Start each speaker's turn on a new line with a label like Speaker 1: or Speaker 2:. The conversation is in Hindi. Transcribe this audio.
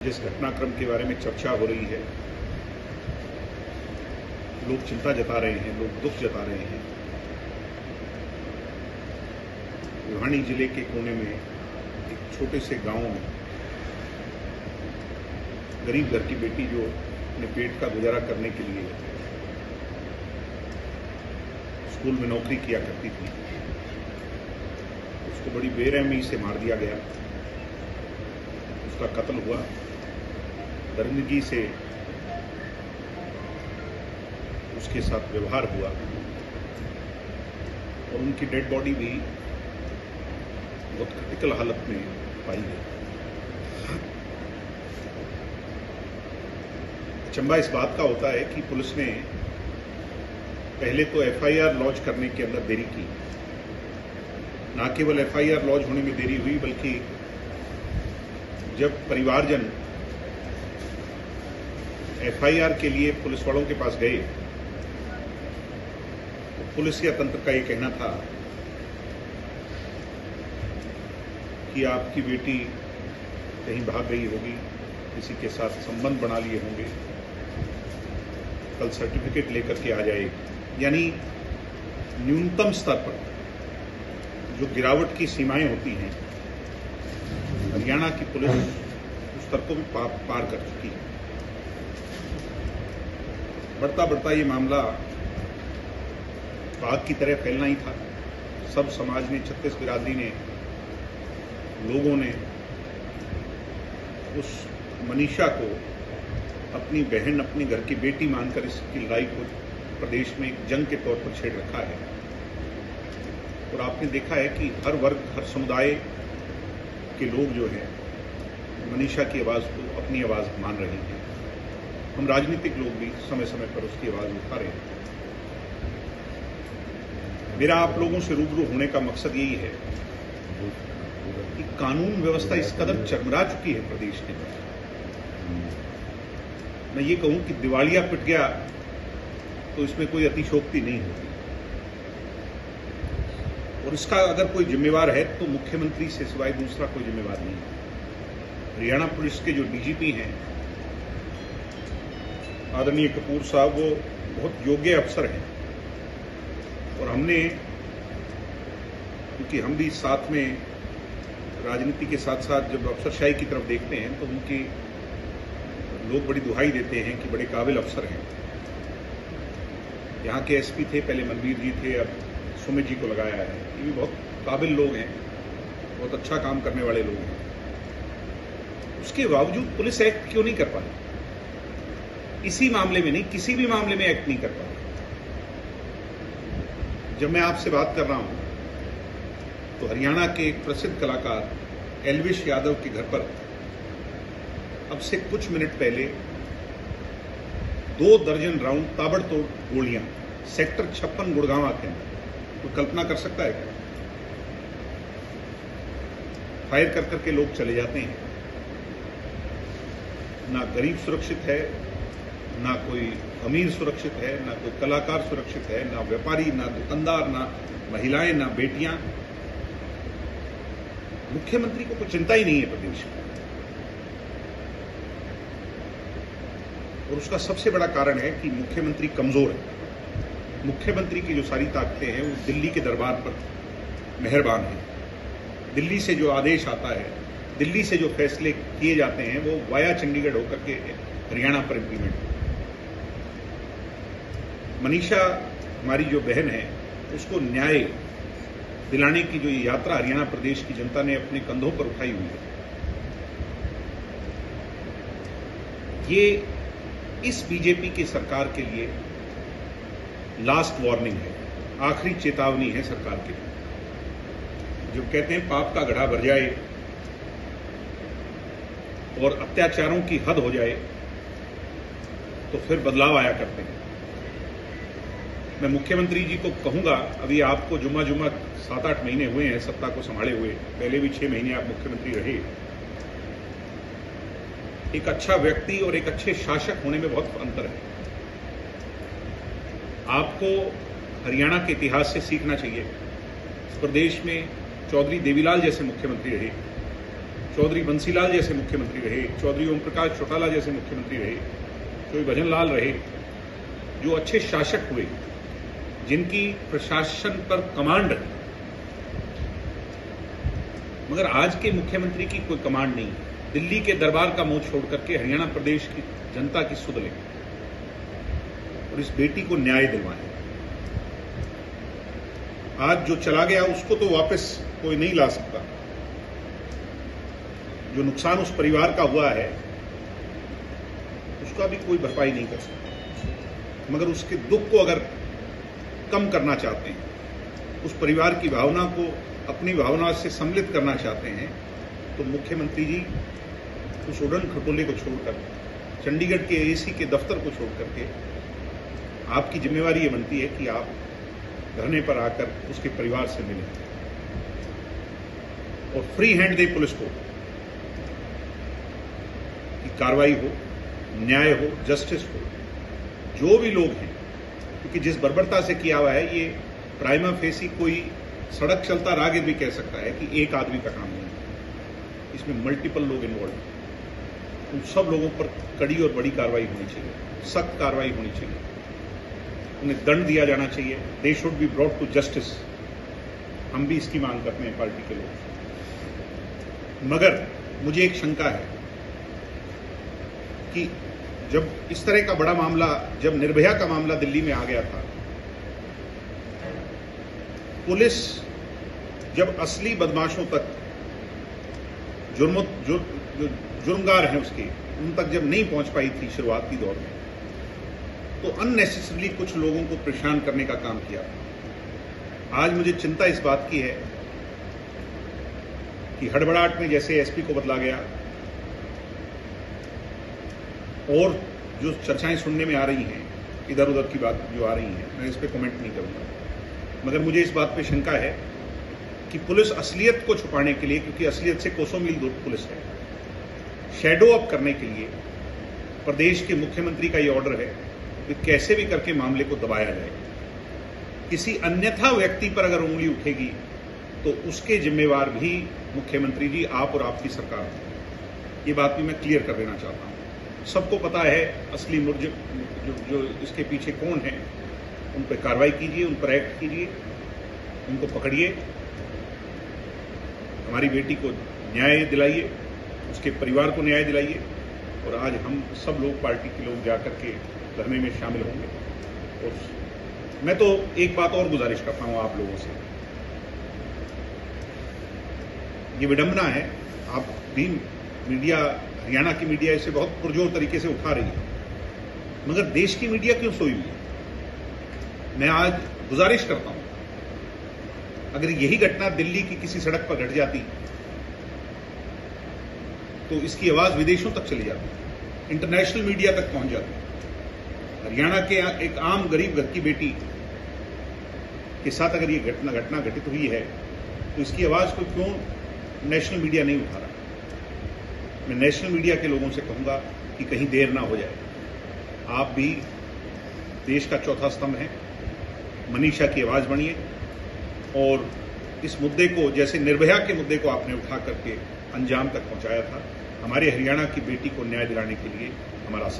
Speaker 1: जिस घटनाक्रम के बारे में चर्चा हो रही है, लोग चिंता जता रहे हैं, लोग दुख जता रहे हैं। भिवानी जिले के कोने में एक छोटे से गांव में गरीब घर की बेटी जो अपने पेट का गुजारा करने के लिए स्कूल में नौकरी किया करती थी, उसको बड़ी बेरहमी से मार दिया गया। उसका कत्ल हुआ, दरिंदगी से उसके साथ व्यवहार हुआ और उनकी डेड बॉडी भी बहुत क्रिटिकल हालत में पाई गई। अचंभा इस बात का होता है कि पुलिस ने पहले तो एफआईआर लॉन्च करने के अंदर देरी की। न केवल एफआईआर लॉन्च होने में देरी हुई, बल्कि जब परिवारजन एफआईआर के लिए पुलिस वालों के पास गए तो पुलिस या तंत्र का ये कहना था कि आपकी बेटी कहीं भाग गई होगी, किसी के साथ संबंध बना लिए होंगे, कल सर्टिफिकेट लेकर के आ जाएगी। यानी न्यूनतम स्तर पर जो गिरावट की सीमाएं होती हैं, हरियाणा की पुलिस उस स्तर को भी पार कर चुकी है। बढ़ता बढ़ता ये मामला बाघ की तरह फैलना ही था। सब समाज ने, छत्तीस बिरादरी ने, लोगों ने उस मनीषा को अपनी बहन, अपनी घर की बेटी मानकर इसकी लड़ाई को प्रदेश में एक जंग के तौर पर छेड़ रखा है। और आपने देखा है कि हर वर्ग, हर समुदाय के लोग जो हैं मनीषा की आवाज़ को अपनी आवाज़ मान रहे हैं। हम राजनीतिक लोग भी समय समय पर उसकी आवाज़ उठा रहे हैं। मेरा आप लोगों से रूबरू होने का मकसद यही है कि कानून व्यवस्था इस कदर चरमरा चुकी है प्रदेश के अंदर। मैं ये कहूं कि दिवालिया पिट गया तो इसमें कोई अतिशयोक्ति नहीं होती। और इसका अगर कोई जिम्मेवार है तो मुख्यमंत्री से सिवाय दूसरा कोई जिम्मेवार नहीं है। हरियाणा पुलिस के जो डीजीपी हैं आदरणीय कपूर साहब, वो बहुत योग्य अफसर हैं। और हमने, क्योंकि हम भी साथ में राजनीति के साथ साथ जब अफसरशाही की तरफ देखते हैं तो उनकी लोग बड़ी दुहाई देते हैं कि बड़े काबिल अफसर हैं। यहाँ के एसपी थे, पहले मनवीर जी थे, अब सुमित जी को लगाया है। ये भी बहुत काबिल लोग हैं, बहुत अच्छा काम करने वाले लोग हैं। उसके बावजूद पुलिस एक्ट क्यों नहीं कर पाई? इसी मामले में नहीं, किसी भी मामले में एक्ट नहीं कर पाई। जब मैं आपसे बात कर रहा हूं तो हरियाणा के एक प्रसिद्ध कलाकार एल्विश यादव के घर पर अब से कुछ मिनट पहले 2 दर्जन राउंड ताबड़तोड़ गोलियां सेक्टर 56 गुड़गांव के अंदर, तो कल्पना कर सकता है क्या? फायर कर करके लोग चले जाते हैं। ना गरीब सुरक्षित है, ना कोई अमीर सुरक्षित है, ना कोई कलाकार सुरक्षित है, ना व्यापारी, ना दुकानदार, ना महिलाएं, ना बेटियां। मुख्यमंत्री को कोई चिंता ही नहीं है प्रदेश में। और उसका सबसे बड़ा कारण है कि मुख्यमंत्री कमजोर है। मुख्यमंत्री की जो सारी ताकतें हैं वो दिल्ली के दरबार पर मेहरबान है। दिल्ली से जो आदेश आता है, दिल्ली से जो फैसले किए जाते हैं, वो वाया चंडीगढ़ होकर के हरियाणा पर इम्प्लीमेंट। मनीषा हमारी जो बहन है, उसको न्याय दिलाने की जो ये यात्रा हरियाणा प्रदेश की जनता ने अपने कंधों पर उठाई हुई है, ये इस बीजेपी की सरकार के लिए लास्ट वार्निंग है, आखिरी चेतावनी है सरकार के लिए। जो कहते हैं पाप का घड़ा भर जाए और अत्याचारों की हद हो जाए तो फिर बदलाव आया करते हैं। मैं मुख्यमंत्री जी को कहूंगा, अभी आपको जुम्मा 7-8 महीने हुए हैं सत्ता को संभाले हुए, पहले भी 6 महीने आप मुख्यमंत्री रहे। एक अच्छा व्यक्ति और एक अच्छे शासक होने में बहुत अंतर है। आपको हरियाणा के इतिहास से सीखना चाहिए। प्रदेश में चौधरी देवीलाल जैसे मुख्यमंत्री रहे, चौधरी बंसीलाल जैसे मुख्यमंत्री रहे, चौधरी ओम प्रकाश चौटाला जैसे मुख्यमंत्री रहे, चौधरी भजन लाल रहे, जो अच्छे शासक हुए, जिनकी प्रशासन पर कमांड रही। मगर आज के मुख्यमंत्री की कोई कमांड नहीं है। दिल्ली के दरबार का मुंह छोड़ करके हरियाणा प्रदेश की जनता की सुध लें और इस बेटी को न्याय दिलवाएं। आज जो चला गया उसको तो वापस कोई नहीं ला सकता। जो नुकसान उस परिवार का हुआ है उसका भी कोई भरपाई नहीं कर सकता। मगर उसके दुख को अगर कम करना चाहते हैं, उस परिवार की भावना को अपनी भावना से सम्मिलित करना चाहते हैं, तो मुख्यमंत्री जी उस उड़न खटोले को छोड़कर, चंडीगढ़ के एसी के दफ्तर को छोड़ करके आपकी जिम्मेवारी ये बनती है कि आप धरने पर आकर उसके परिवार से मिलें और फ्री हैंड दे पुलिस को कि कार्रवाई हो, न्याय हो, जस्टिस हो। जो भी लोग हैं, क्योंकि जिस बर्बरता से किया हुआ है, ये प्राइमा फेसी कोई सड़क चलता राहगीर भी कह सकता है कि एक आदमी का काम नहीं। इसमें मल्टीपल लोग इन्वॉल्व हैं। उन सब लोगों पर कड़ी और बड़ी कार्रवाई होनी चाहिए, सख्त कार्रवाई होनी चाहिए, उन्हें दंड दिया जाना चाहिए। They should be brought to justice. हम भी इसकी मांग करते हैं पार्टी के लोग। मगर मुझे एक शंका है कि जब इस तरह का बड़ा मामला, जब निर्भया का मामला दिल्ली में आ गया था, पुलिस जब असली बदमाशों तक, जुर्मगार हैं उसके, उन तक जब नहीं पहुंच पाई थी शुरुआती दौर में, तो अननेसेसरली कुछ लोगों को परेशान करने का काम किया। आज मुझे चिंता इस बात की है कि हड़बड़ाहट में जैसे एसपी को बदला गया और जो चर्चाएं सुनने में आ रही हैं, इधर उधर की बात जो आ रही हैं, मैं इस पर कमेंट नहीं करूंगा। मगर मुझे इस बात पे शंका है कि पुलिस असलियत को छुपाने के लिए, क्योंकि असलियत से कोसों मील दूर पुलिस है, शैडो अप करने के लिए प्रदेश के मुख्यमंत्री का ये ऑर्डर है कि कैसे भी करके मामले को दबाया जाए। किसी अन्यथा व्यक्ति पर अगर उंगली उठेगी तो उसके जिम्मेवार भी मुख्यमंत्री जी, आप और आपकी सरकार है। ये बात भी मैं क्लियर कर देना चाहता हूं। सबको पता है असली मुलजिम जो इसके पीछे कौन है। उन पर कार्रवाई कीजिए, उन पर एक्ट कीजिए, उनको पकड़िए, हमारी बेटी को न्याय दिलाइए, उसके परिवार को न्याय दिलाइए। और आज हम सब लोग, पार्टी के लोग जाकर के धरने में शामिल होंगे। और मैं तो एक बात और गुजारिश करता हूं आप लोगों से, ये विडंबना है, आप भी मीडिया, हरियाणा की मीडिया इसे बहुत पुरजोर तरीके से उठा रही है, मगर देश की मीडिया क्यों सोई हुई है? मैं आज गुजारिश करता हूं, अगर यही घटना दिल्ली की किसी सड़क पर घट जाती तो इसकी आवाज विदेशों तक चली जाती, इंटरनेशनल मीडिया तक पहुंच जाती। हरियाणा के एक आम गरीब घर की बेटी के साथ अगर ये घटना घटित हुई है तो इसकी आवाज को क्यों नेशनल मीडिया नहीं उठा रहा? मैं नेशनल मीडिया के लोगों से कहूंगा कि कहीं देर ना हो जाए। आप भी देश का चौथा स्तंभ हैं, मनीषा की आवाज बनिए और इस मुद्दे को, जैसे निर्भया के मुद्दे को आपने उठा करके अंजाम तक पहुंचाया था, हमारे हरियाणा की बेटी को न्याय दिलाने के लिए हमारा साथ